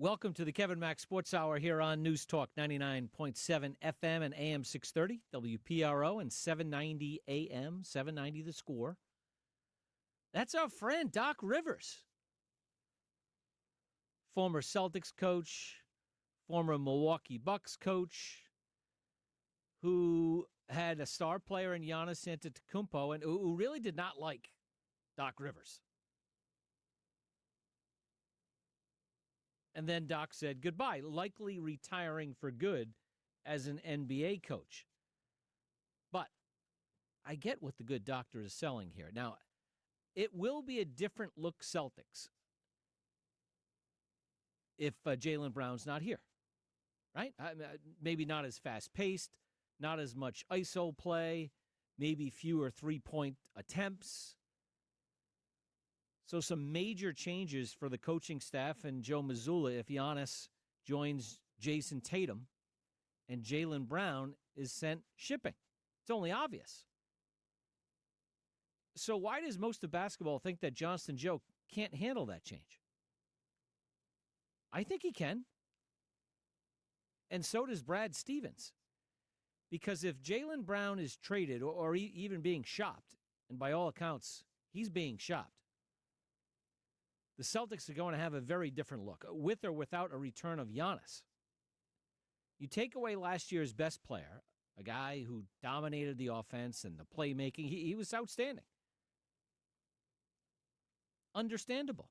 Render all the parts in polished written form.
Welcome to the KevinMc Sports Hour here on News Talk 99.7 FM and AM 630, WPRO, and 790 AM, 790 The Score. That's our friend, Doc Rivers. Former Celtics coach, former Milwaukee Bucks coach, who had a star player in Giannis Antetokounmpo and who really did not like Doc Rivers. And then Doc said goodbye, likely retiring for good as an NBA coach. But I get what the good doctor is selling here. Now, it will be a different look Celtics if Jaylen Brown's not here, right? Maybe not as fast-paced, not as much ISO play, maybe fewer three-point attempts. So some major changes for the coaching staff and Joe Mazzulla if Giannis joins Jason Tatum and Jaylen Brown is sent shipping. It's only obvious. So why does most of basketball think that Johnston Joe can't handle that change? I think he can. And so does Brad Stevens. Because if Jaylen Brown is traded or even being shopped, and by all accounts, he's being shopped, the Celtics are going to have a very different look, with or without a return of Giannis. You take away last year's best player, a guy who dominated the offense and the playmaking. He was outstanding. Understandable.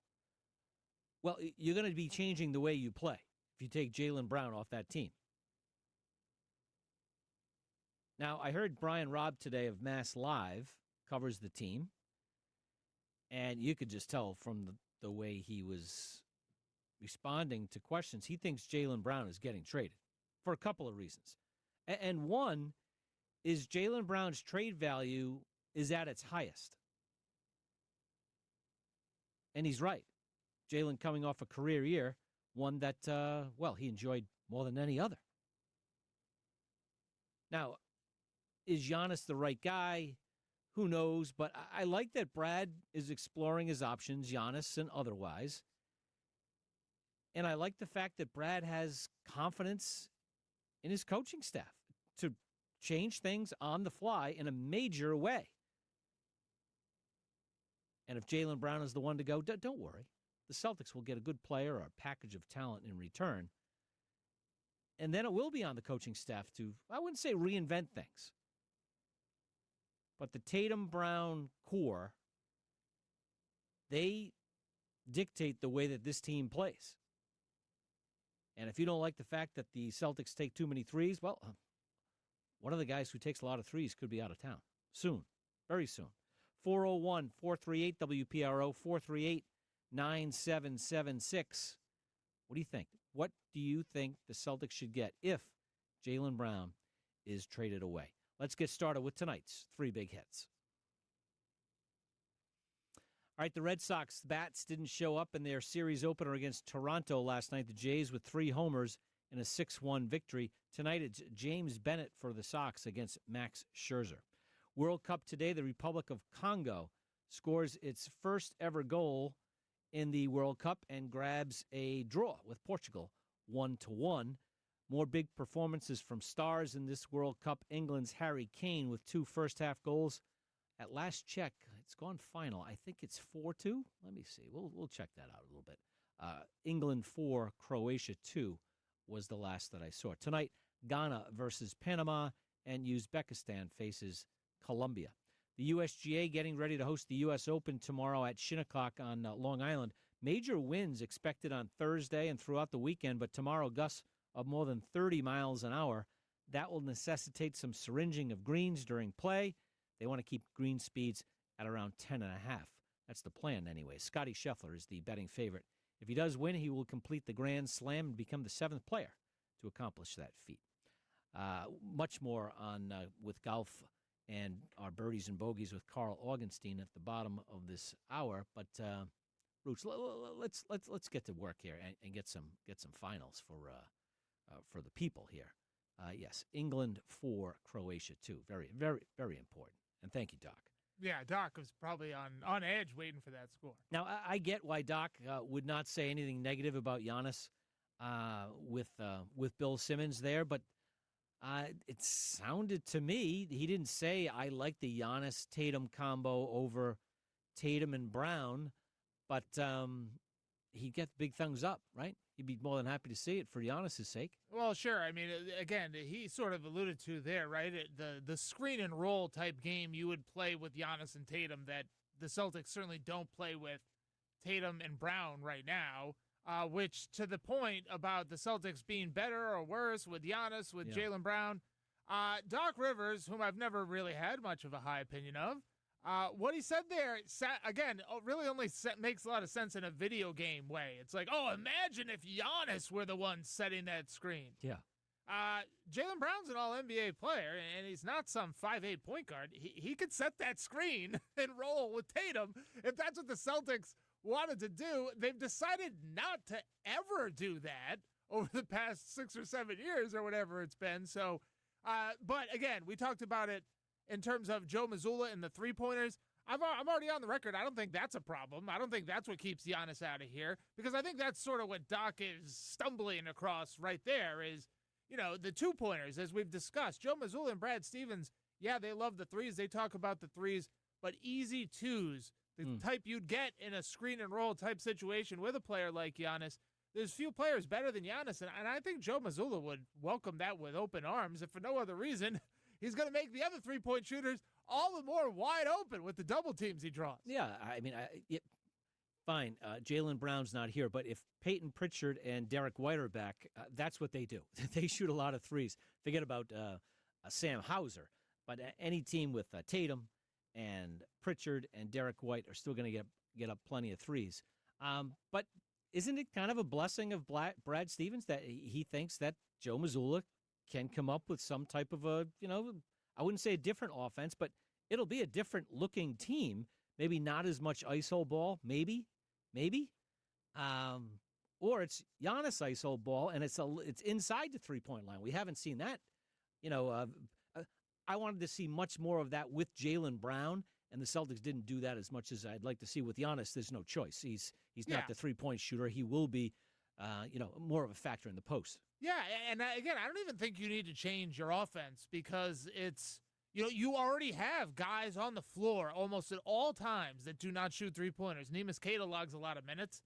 Well, you're going to be changing the way you play if you take Jaylen Brown off that team. Now, I heard Brian Robb today of Mass Live covers the team, and you could just tell from the way he was responding to questions, he thinks Jaylen Brown is getting traded for a couple of reasons. And one is Jaylen Brown's trade value is at its highest. And he's right. Jaylen coming off a career year, one that, he enjoyed more than any other. Now, is Giannis the right guy? Who knows? But I like that Brad is exploring his options, Giannis and otherwise. And I like the fact that Brad has confidence in his coaching staff to change things on the fly in a major way. And if Jaylen Brown is the one to go, don't worry. The Celtics will get a good player or a package of talent in return. And then it will be on the coaching staff to, I wouldn't say reinvent things, but the Tatum-Brown core, they dictate the way that this team plays. And if you don't like the fact that the Celtics take too many threes, well, one of the guys who takes a lot of threes could be out of town soon, very soon. 401-438-WPRO, 438-9776. What do you think? What do you think the Celtics should get if Jaylen Brown is traded away? Let's get started with tonight's three big hits. All right, the Red Sox bats didn't show up in their series opener against Toronto last night. The Jays with 3 homers in a 6-1 victory. Tonight it's James Bennett for the Sox against Max Scherzer. World Cup today, the Republic of Congo scores its first ever goal in the World Cup and grabs a draw with Portugal 1-1. More big performances from stars in this World Cup. England's Harry Kane with 2 first-half goals. At last check, it's gone final. I think it's 4-2. Let me see. We'll check that out a little bit. England 4, Croatia 2 was the last that I saw. Tonight, Ghana versus Panama, and Uzbekistan faces Colombia. The USGA getting ready to host the U.S. Open tomorrow at Shinnecock on Long Island. Major winds expected on Thursday and throughout the weekend, but tomorrow gusts of more than 30 miles an hour. That will necessitate some syringing of greens during play. They want to keep green speeds at around 10.5. That's the plan anyway. Scotty Scheffler is the betting favorite. If he does win, he will complete the Grand Slam and become the 7th player to accomplish that feat. Much more on with golf and our birdies and bogeys with Carl Augenstein at the bottom of this hour. But Rooch, let's get to work here and get some finals for the people here. Yes, England 4, Croatia 2. Very, very, very important. And thank you, Doc. Yeah, Doc was probably on edge waiting for that score. Now, I get why Doc would not say anything negative about Giannis. with Bill Simmons there, but it sounded to me he didn't say I like the Giannis Tatum combo over Tatum and Brown, but he'd get the big thumbs up, right? He'd be more than happy to see it for Giannis's sake. Well, sure. I mean, again, he sort of alluded to there, right? The screen and roll type game you would play with Giannis and Tatum that the Celtics certainly don't play with Tatum and Brown right now, which to the point about the Celtics being better or worse with Giannis, with Jaylen Brown, Doc Rivers, whom I've never really had much of a high opinion of, what he said there, again, really only makes a lot of sense in a video game way. It's like, oh, imagine if Giannis were the one setting that screen. Yeah. Jaylen Brown's an all-NBA player, and he's not some 5'8" point guard. He could set that screen and roll with Tatum if that's what the Celtics wanted to do. They've decided not to ever do that over the past 6 or 7 years or whatever it's been. So, but again, we talked about it in terms of Joe Mazzulla and the three-pointers. I'm already on the record. I don't think that's a problem. I don't think that's what keeps Giannis out of here, because I think that's sort of what Doc is stumbling across right there is, you know, the two-pointers, as we've discussed. Joe Mazzulla and Brad Stevens, yeah, they love the threes. They talk about the threes, but easy twos, the type you'd get in a screen-and-roll type situation with a player like Giannis, there's few players better than Giannis, and I think Joe Mazzulla would welcome that with open arms, if for no other reason. He's going to make the other three-point shooters all the more wide open with the double teams he draws. Yeah, I mean, fine. Jaylen Brown's not here, but if Peyton Pritchard and Derek White are back, that's what they do. They shoot a lot of threes. Forget about Sam Hauser, but any team with Tatum and Pritchard and Derek White are still going to get up plenty of threes. But isn't it kind of a blessing of Brad Stevens that he thinks that Joe Mazzulla can come up with some type of a, I wouldn't say a different offense, but it'll be a different looking team. Maybe not as much ISO ball, maybe. Or it's Giannis ISO ball, and it's inside the three-point line. We haven't seen that. I wanted to see much more of that with Jaylen Brown, and the Celtics didn't do that as much as I'd like to see with Giannis. There's no choice. He's not the three-point shooter. He will be, more of a factor in the post. Yeah, and again, I don't even think you need to change your offense, because it's, you already have guys on the floor almost at all times that do not shoot three-pointers. Neemias Queta logs a lot of minutes.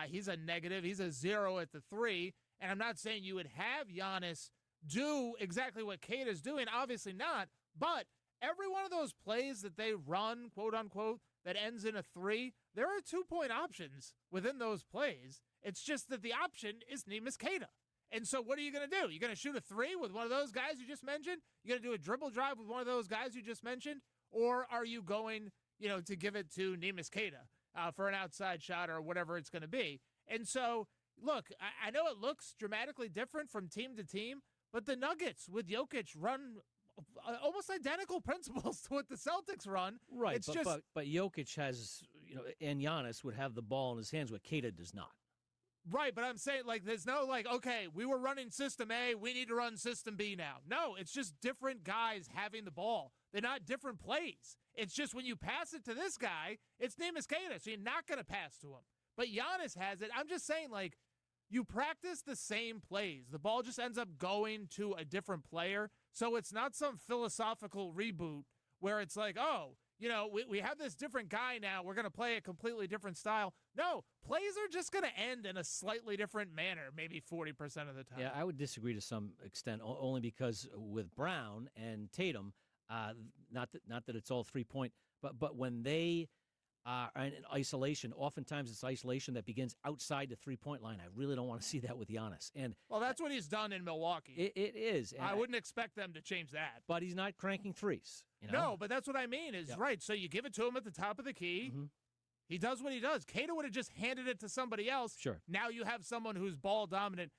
He's a negative. He's a 0 at the three. And I'm not saying you would have Giannis do exactly what Queta's doing. Obviously not. But every one of those plays that they run, quote-unquote, that ends in a three, there are 2-point options within those plays. It's just that the option is Neemias Queta. And so what are you going to do? You're going to shoot a three with one of those guys you just mentioned? You're going to do a dribble drive with one of those guys you just mentioned? Or are you going, to give it to Neemias Queta for an outside shot or whatever it's going to be? And so, look, I know it looks dramatically different from team to team, but the Nuggets with Jokic run almost identical principles to what the Celtics run. Right, but Jokic has, and Giannis would have the ball in his hands, what Queta does not. Right, but I'm saying, there's no, okay, we were running system A, we need to run system B now. No, it's just different guys having the ball. They're not different plays. It's just when you pass it to this guy, it's Neemias Queta, so you're not going to pass to him. But Giannis has it. I'm just saying, you practice the same plays. The ball just ends up going to a different player, so it's not some philosophical reboot where it's like, oh, we have this different guy now. We're going to play a completely different style. No, plays are just going to end in a slightly different manner, maybe 40% of the time. Yeah, I would disagree to some extent, only because with Brown and Tatum, not that it's all 3-point, but when they are in isolation, oftentimes it's isolation that begins outside the 3-point line. I really don't want to see that with Giannis. Well, that's what he's done in Milwaukee. It is. I wouldn't expect them to change that. But he's not cranking threes. No, but that's what I mean is, right, so you give it to him at the top of the key. Mm-hmm. He does what he does. Queta would have just handed it to somebody else. Sure. Now you have someone who's ball dominant.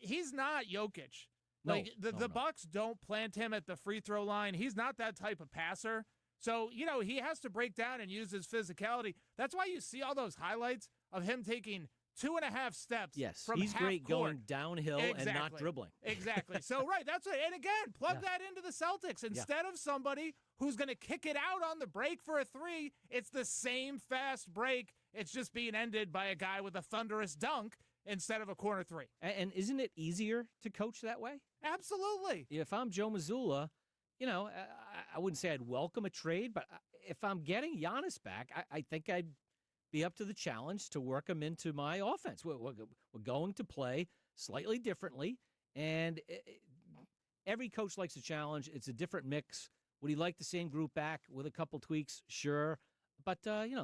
He's not Jokic. The Bucks don't plant him at the free throw line. He's not that type of passer. So, he has to break down and use his physicality. That's why you see all those highlights of him taking 2.5 steps. Yes, from he's half great court. going downhill and not dribbling. Exactly. So, right, that's what. And again, plug that into the Celtics. Instead of somebody who's going to kick it out on the break for a three, it's the same fast break. It's just being ended by a guy with a thunderous dunk. instead of a corner three. And isn't it easier to coach that way? Absolutely. If I'm Joe Mazzulla, I wouldn't say I'd welcome a trade, but if I'm getting Giannis back, I think I'd be up to the challenge to work him into my offense. We're going to play slightly differently, and every coach likes a challenge. It's a different mix. Would he like the same group back with a couple tweaks? Sure. But,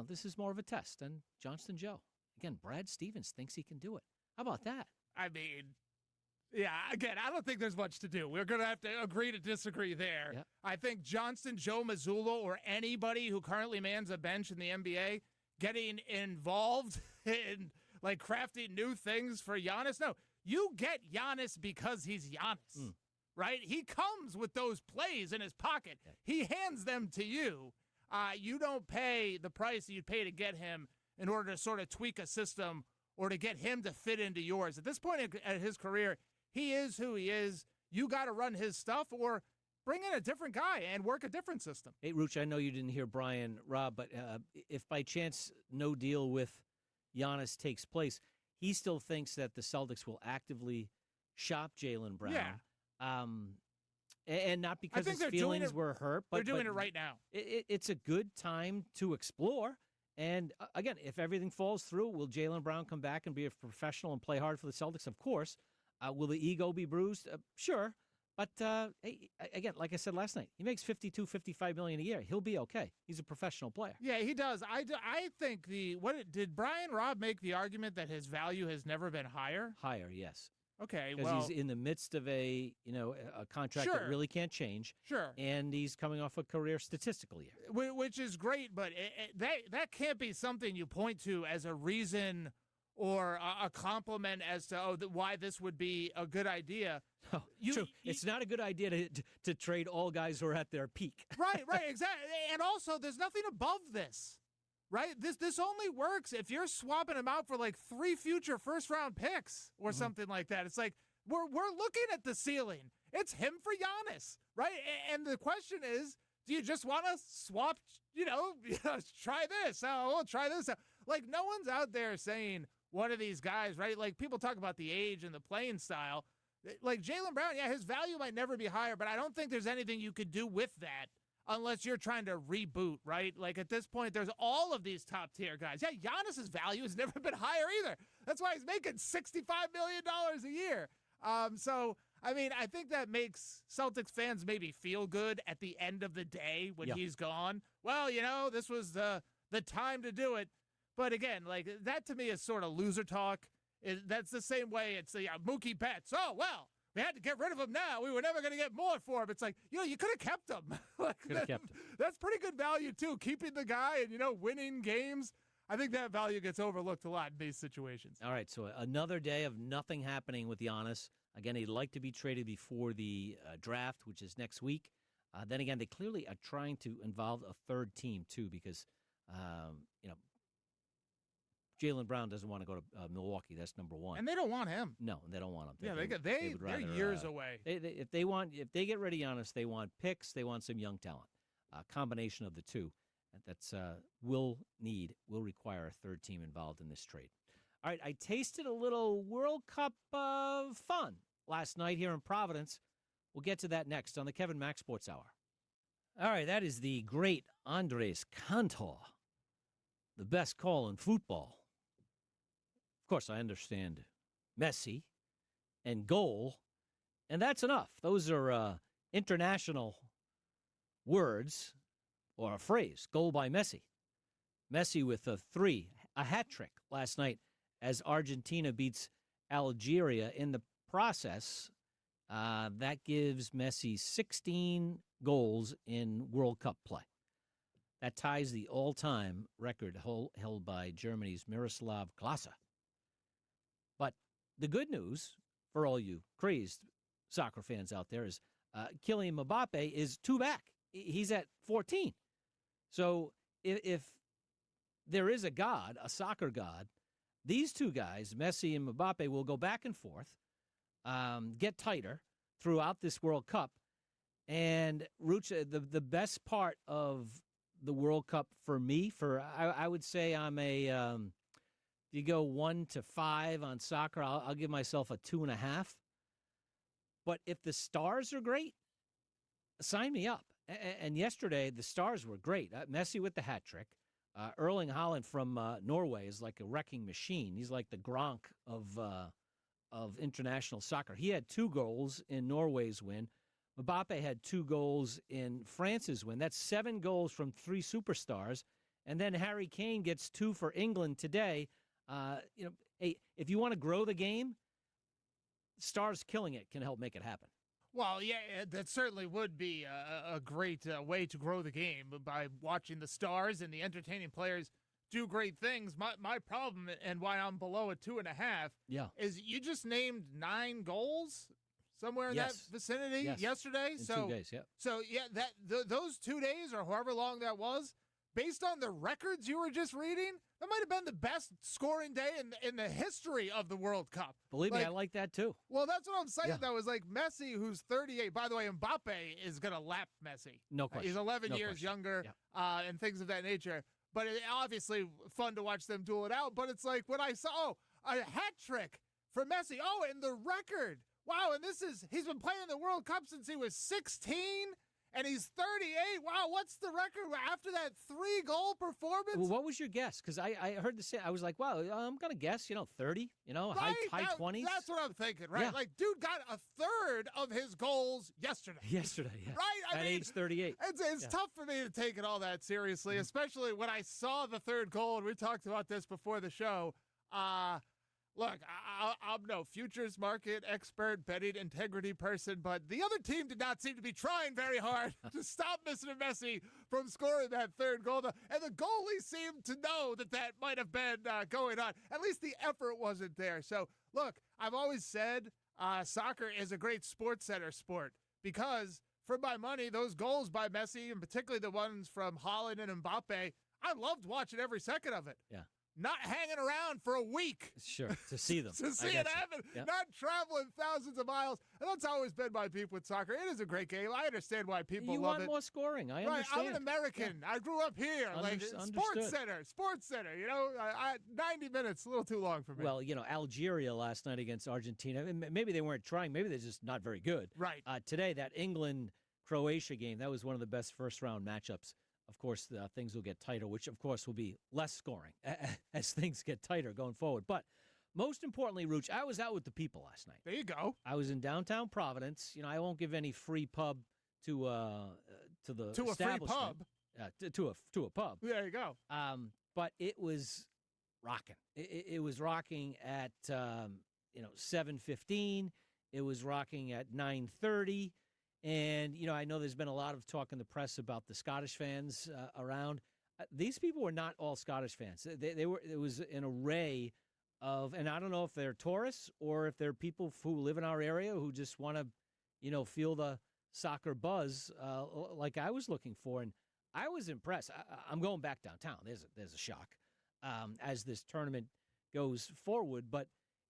this is more of a test. And Johnston Joe, again, Brad Stevens thinks he can do it. How about that? I mean, yeah, again, I don't think there's much to do. We're going to have to agree to disagree there. Yep. I think Johnston Joe Mazzulla or anybody who currently mans a bench in the NBA getting involved in, crafting new things for Giannis. No, you get Giannis because he's Giannis, right? He comes with those plays in his pocket. Yeah. He hands them to you. You don't pay the price that you'd pay to get him in order to sort of tweak a system or to get him to fit into yours. At this point in his career, he is who he is. You got to run his stuff or bring in a different guy and work a different system. Hey, Rooch, I know you didn't hear Brian Robb, but if by chance no deal with Giannis takes place, he still thinks that the Celtics will actively shop Jaylen Brown. Yeah. And not because his feelings were hurt. But they're doing it right now. It's a good time to explore. And, again, if everything falls through, will Jaylen Brown come back and be a professional and play hard for the Celtics? Of course. Will the ego be bruised? Sure. But, hey, again, like I said last night, he makes $55 million a year. He'll be okay. He's a professional player. Yeah, he does. I think did Brian Robb make the argument that his value has never been higher? Higher, yes. Okay, because he's in the midst of a contract that really can't change. Sure. And he's coming off a career statistical year. Which is great, but that can't be something you point to as a reason or a compliment as to why this would be a good idea. Oh, true. It's not a good idea to trade all guys who are at their peak. Right, exactly. And also, there's nothing above this, right? This only works if you're swapping them out for 3 future first-round picks or something like that. It's we're looking at the ceiling. It's him for Giannis, right? And the question is, do you just want to swap, try this? Oh, we'll try this. No one's out there saying one of these guys, right? People talk about the age and the playing style. Jaylen Brown, yeah, his value might never be higher, but I don't think there's anything you could do with that unless you're trying to reboot, right? At this point, there's all of these top-tier guys. Yeah, Giannis's value has never been higher either. That's why he's making $65 million a year. I think that makes Celtics fans maybe feel good at the end of the day when he's gone. Well, this was the time to do it. But again, that to me is sort of loser talk. That's the same way it's Mookie Betts. Oh, well, we had to get rid of him now. We were never going to get more for him. It's you could have kept him. That's pretty good value, too, keeping the guy and, winning games. I think that value gets overlooked a lot in these situations. All right, so another day of nothing happening with Giannis. Again, he'd like to be traded before the draft, which is next week. Then again, they clearly are trying to involve a third team, too, because, Jaylen Brown doesn't want to go to Milwaukee. That's number one. And they don't want him. No, they don't want him. They're years away. If they get rid of Giannis, they want picks. They want some young talent. A combination of the two. That's will require a third team involved in this trade. All right, I tasted a little World Cup fun last night here in Providence. We'll get to that next on the KevinMc Sports Hour. All right, that is the great Andres Cantor, the best call in football. Of course, I understand Messi and goal, and that's enough. Those are international words or a phrase, goal by Messi. Messi with a hat trick last night as Argentina beats Algeria. In the process, that gives Messi 16 goals in World Cup play. That ties the all-time record held by Germany's Miroslav Klose. But the good news for all you crazed soccer fans out there is Kylian Mbappe is 2 back. He's at 14. So if there is a god, a soccer god, these two guys, Messi and Mbappe, will go back and forth, get tighter throughout this World Cup. And Rooch, the best part of the World Cup for me, I would say I'm a, you go 1 to 5 on soccer, I'll give myself a 2.5. But if the stars are great, sign me up. And yesterday, the stars were great. Messi with the hat trick. Erling Haaland from Norway is like a wrecking machine. He's like the Gronk of international soccer. He had 2 goals in Norway's win. Mbappe had 2 goals in France's win. That's 7 goals from 3 superstars. And then Harry Kane gets 2 for England today. Hey, if you want to grow the game, stars killing it can help make it happen. Well, yeah, that certainly would be a great way to grow the game by watching the stars and the entertaining players do great things. My problem and why I'm below a 2.5 is you just named 9 goals somewhere in that vicinity yesterday. In 2 days, yeah. So yeah, those 2 days or however long that was, based on the records you were just reading, that might have been the best scoring day in the history of the World Cup. Believe me, I like that too. Well, that's what I'm saying, though, is like Messi, who's 38. By the way, Mbappe is going to lap Messi. No question. He's 11 years younger and things of that nature. But it obviously fun to watch them duel it out. But it's like when I saw a hat trick for Messi. Oh, and the record. Wow, and he's been playing the World Cup since he was 16. And he's 38. Wow, what's the record after that 3-goal performance? Well, what was your guess? Because I heard this. I was like, wow, I'm going to guess, 30, high 20s. That's what I'm thinking, right? Yeah. Like, dude got a third of his goals yesterday. Yesterday, yeah. Right? At age 38. It's tough for me to take it all that seriously, especially when I saw the 3rd goal, and we talked about this before the show. Look, I'm no futures market expert, betting integrity person, but the other team did not seem to be trying very hard to stop Mr. Messi from scoring that 3rd goal. And the goalie seemed to know that might have been going on. At least the effort wasn't there. So, look, I've always said soccer is a great sports center sport because, for my money, those goals by Messi, and particularly the ones from Haaland and Mbappe, I loved watching every second of it. Yeah. Not hanging around for a week. Sure, to see them. To see it happen. Yep. Not traveling thousands of miles. And that's always been my beef with soccer. It is a great game. I understand why people love it. You want more scoring. I understand. I'm an American. Yeah. I grew up here. Sports Center. 90 minutes, a little too long for me. Well, Algeria last night against Argentina. Maybe they weren't trying. Maybe they're just not very good. Right. Today, that England-Croatia game, that was one of the best first-round matchups. Of course, things will get tighter, which, of course, will be less scoring as things get tighter going forward. But most importantly, Rooch, I was out with the people last night. There you go. I was in downtown Providence. I won't give any free pub to the to a free pub. To a pub. There you go. But it was rocking. It was rocking at 7:15. It was rocking at 9:30. And, I know there's been a lot of talk in the press about the Scottish fans around. These people were not all Scottish fans. It was an array of, and I don't know if they're tourists or if they're people who live in our area who just want to, feel the soccer buzz like I was looking for. And I was impressed. I'm going back downtown. There's a shock as this tournament goes forward. But,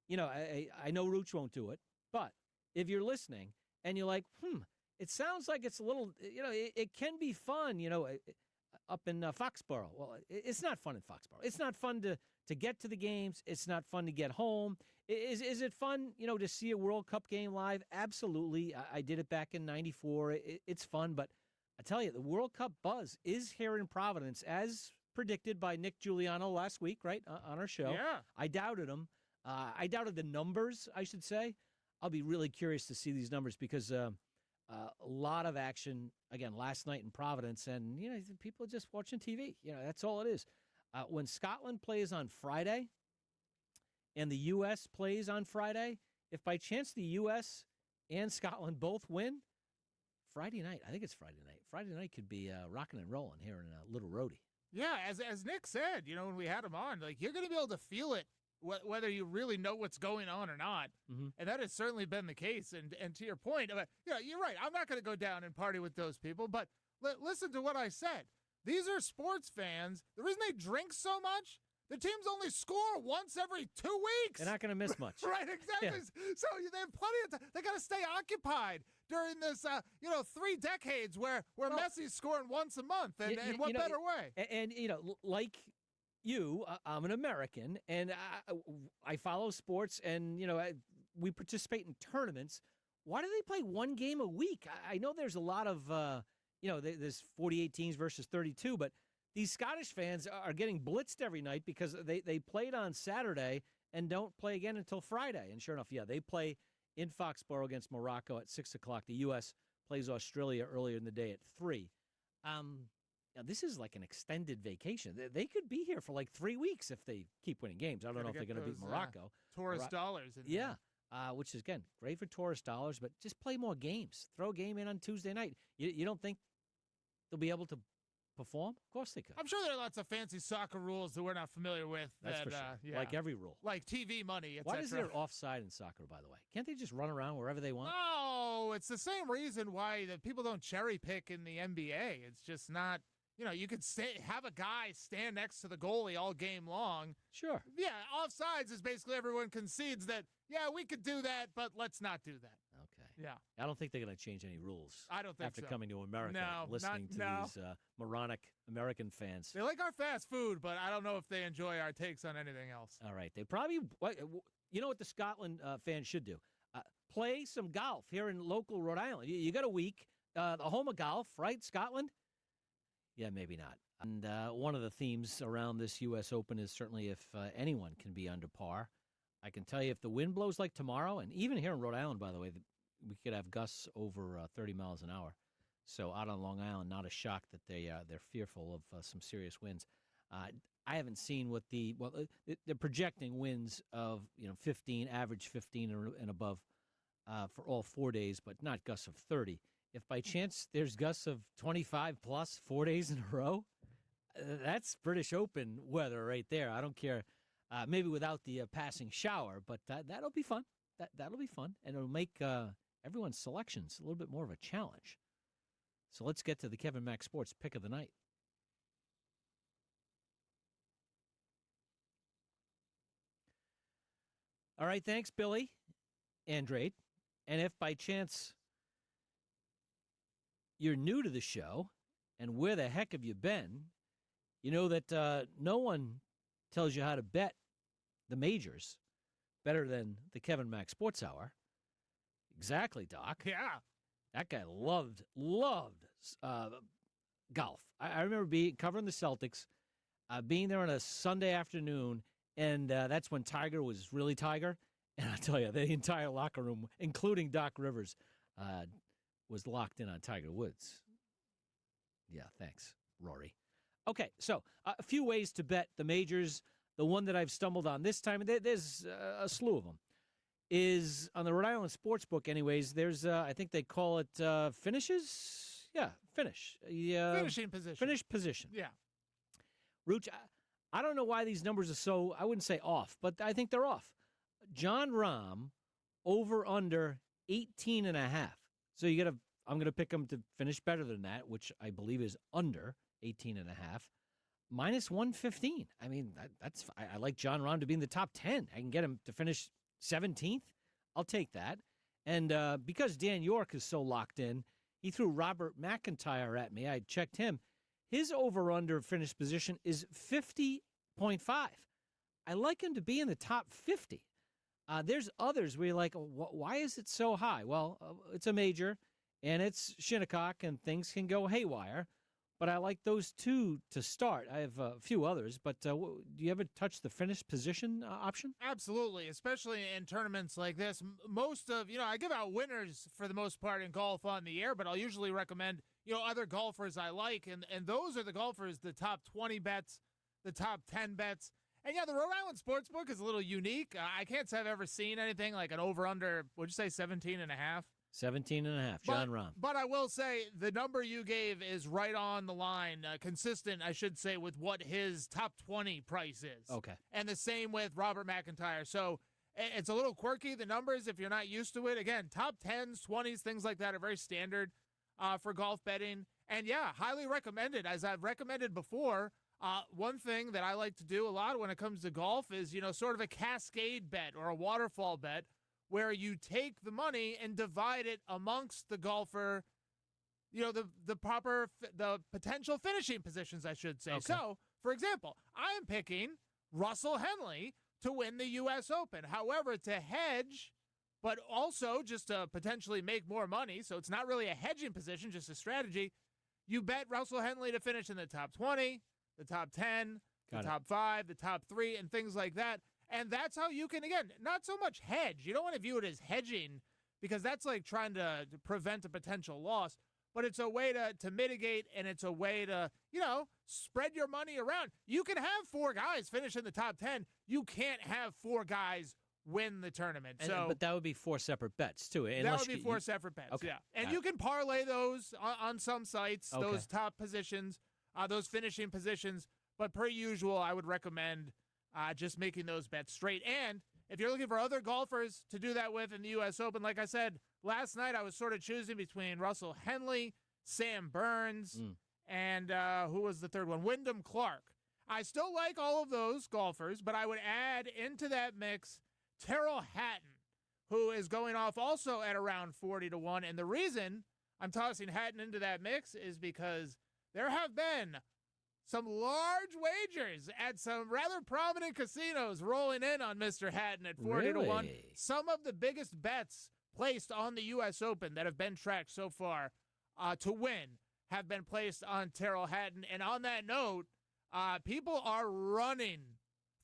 I know Rooch won't do it. But if you're listening and you're like, it sounds like it's a little, it can be fun, up in Foxborough. Well, it's not fun in Foxborough. It's not fun to get to the games. It's not fun to get home. Is it fun, to see a World Cup game live? Absolutely. I did it back in '94. It's fun. But I tell you, the World Cup buzz is here in Providence, as predicted by Nick Giuliano last week, right, on our show. Yeah. I doubted him. I doubted the numbers, I should say. I'll be really curious to see these numbers because a lot of action, again, last night in Providence, and, people are just watching TV. That's all it is. When Scotland plays on Friday and the U.S. plays on Friday, if by chance the U.S. and Scotland both win, Friday night, I think it's Friday night. Friday night could be rocking and rolling here in Little Rhodey. Yeah, as Nick said, when we had him on, you're going to be able to feel it, whether you really know what's going on or not. Mm-hmm. And that has certainly been the case. And to your point, you're right. I'm not going to go down and party with those people. But listen to what I said. These are sports fans. The reason they drink so much, the teams only score once every 2 weeks. They're not going to miss much. Right, exactly. Yeah. So they have plenty of time. They got to stay occupied during this, 3 decades where Messi's scoring once a month. And what better way? And, like I'm an American, and I follow sports, and we participate in tournaments. Why do they play one game a week? I know there's a lot of there's 48 teams versus 32, but these Scottish fans are getting blitzed every night because they played on Saturday and don't play again until Friday. And sure enough, they play in Foxborough against Morocco at 6 o'clock. The U.S. plays Australia earlier in the day at 3. This is like an extended vacation. They could be here for like 3 weeks if they keep winning games. I don't know if they're going to beat Morocco. Tourist dollars. Which is, again, great for tourist dollars, but just play more games. Throw a game in on Tuesday night. You don't think they'll be able to perform? Of course they could. I'm sure there are lots of fancy soccer rules that we're not familiar with. That's for sure. Like every rule. Like TV money, etc. Why is there offside in soccer, by the way? Can't they just run around wherever they want? No, it's the same reason why that people don't cherry pick in the NBA. It's just not, you could have a guy stand next to the goalie all game long. Sure. Yeah, offsides is basically everyone concedes that, we could do that, but let's not do that. Okay. Yeah. I don't think they're going to change any rules. I don't think after so. Coming to America, listening to these moronic American fans. They like our fast food, but I don't know if they enjoy our takes on anything else. All right. They probably, what the Scotland fans should do? Play some golf here in local Rhode Island. You got a week, the home of golf, right, Scotland? Yeah, maybe not. And one of the themes around this U.S. Open is certainly if anyone can be under par. I can tell you if the wind blows like tomorrow, and even here in Rhode Island, by the way, we could have gusts over 30 miles an hour. So out on Long Island, not a shock that they're fearful of some serious winds. I haven't seen what they're projecting winds of 15, average 15 and above for all 4 days, but not gusts of 30. If by chance there's gusts of 25 plus 4 days in a row, that's British Open weather right there. I don't care, maybe without the passing shower, but that'll be fun. That'll be fun, and it'll make everyone's selections a little bit more of a challenge. So let's get to the Kevin Mack Sports Pick of the Night. All right, thanks, Billy Andrade. And if by chance you're new to the show, and where the heck have you been, you know that no one tells you how to bet the majors better than the Kevin Mack Sports Hour. Exactly, Doc. Yeah. That guy loved golf. I remember covering the Celtics, being there on a Sunday afternoon, and that's when Tiger was really Tiger. And I'll tell you, the entire locker room, including Doc Rivers, was locked in on Tiger Woods. Yeah, thanks, Rory. Okay, so a few ways to bet the majors. The one that I've stumbled on this time, there's a slew of them, is on the Rhode Island Sportsbook anyways. There's, I think they call it finishes? Yeah, finish. Finishing position. Finish position. Yeah. Rooch, I don't know why these numbers are so, I wouldn't say off, but I think they're off. John Rahm, over under 18.5. So I'm going to pick him to finish better than that, which I believe is under 18.5. Minus 115. I mean, I like John Rahm to be in the top 10. I can get him to finish 17th. I'll take that. And because Dan York is so locked in, he threw Robert McIntyre at me. I checked him. His over-under finish position is 50.5. I like him to be in the top 50. There's others where you're like, why is it so high? Well, it's a major, and it's Shinnecock, and things can go haywire. But I like those two to start. I have a few others, but do you ever touch the finish position option? Absolutely, especially in tournaments like this. Most of, I give out winners for the most part in golf on the air, but I'll usually recommend, other golfers I like. And those are the golfers, the top 20 bets, the top 10 bets. And yeah, the Rhode Island Sportsbook is a little unique. I can't say I've ever seen anything like an over-under, would you say 17.5? 17.5, John Rahm. But I will say the number you gave is right on the line, consistent, I should say, with what his top 20 price is. Okay. And the same with Robert McIntyre. So it's a little quirky, the numbers, if you're not used to it. Again, top 10s, 20s, things like that are very standard for golf betting. And yeah, highly recommended. As I've recommended before, one thing that I like to do a lot when it comes to golf is, sort of a cascade bet or a waterfall bet, where you take the money and divide it amongst the golfer, the potential finishing positions, I should say. Okay. So, For example, I am picking Russell Henley to win the U.S. Open. However, to hedge, but also just to potentially make more money, so it's not really a hedging position, just a strategy, you bet Russell Henley to finish in the top 20, the top 10, the top 5, the top 3, and things like that. And that's how you can, again, not so much hedge. You don't want to view it as hedging because that's like trying to prevent a potential loss. But it's a way to mitigate, and it's a way to, spread your money around. You can have 4 guys finish in the top 10. You can't have 4 guys win the tournament. But that would be 4 separate bets, too. That would be 4 separate bets, okay. yeah. And you can parlay those on some sites, those top positions, those finishing positions. But per usual, I would recommend just making those bets straight. And if you're looking for other golfers to do that with in the U.S. Open, like I said, last night I was sort of choosing between Russell Henley, Sam Burns, and who was the third one? Wyndham Clark. I still like all of those golfers, but I would add into that mix Tyrrell Hatton, who is going off also at around 40-1. And the reason I'm tossing Hatton into that mix is because there have been some large wagers at some rather prominent casinos rolling in on Mr. Hatton at 40-1. Really? Some of the biggest bets placed on the U.S. Open that have been tracked so far to win have been placed on Tyrrell Hatton. And on that note, people are running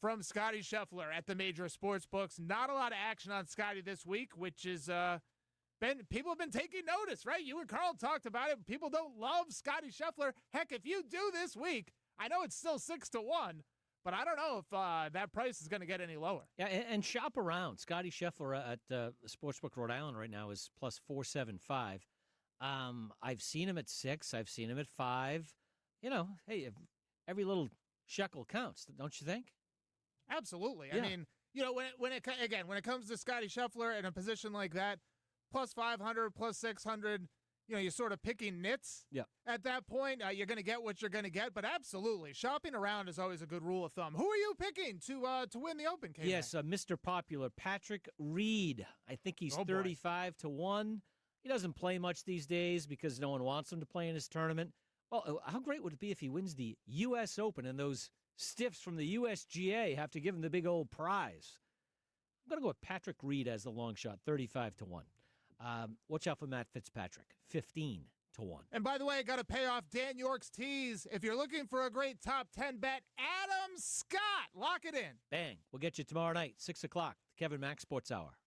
from Scotty Scheffler at the major sports books. Not a lot of action on Scotty this week, which is people have been taking notice, right? You and Carl talked about it. People don't love Scotty Scheffler. Heck, if you do this week, I know it's still 6-1, but I don't know if that price is going to get any lower. Yeah, and shop around. Scotty Scheffler at Sportsbook Rhode Island right now is plus 475. I've seen him at 6. I've seen him at 5. Hey, every little shekel counts, don't you think? Absolutely. Yeah. I mean, when it comes to Scotty Scheffler in a position like that, plus 500, plus 600, you're sort of picking nits. Yeah. At that point, you're going to get what you're going to get. But absolutely, shopping around is always a good rule of thumb. Who are you picking to win the Open, KevinMc? Yes, Mr. Popular, Patrick Reed. I think he's 35-1. He doesn't play much these days because no one wants him to play in his tournament. Well, how great would it be if he wins the U.S. Open and those stiffs from the USGA have to give him the big old prize? I'm going to go with Patrick Reed as the long shot, 35-1. Watch out for Matt Fitzpatrick, 15-1. And by the way, I got to pay off Dan York's tease. If you're looking for a great top 10 bet, Adam Scott, lock it in. Bang. We'll get you tomorrow night, 6 o'clock, KevinMc Sports Hour.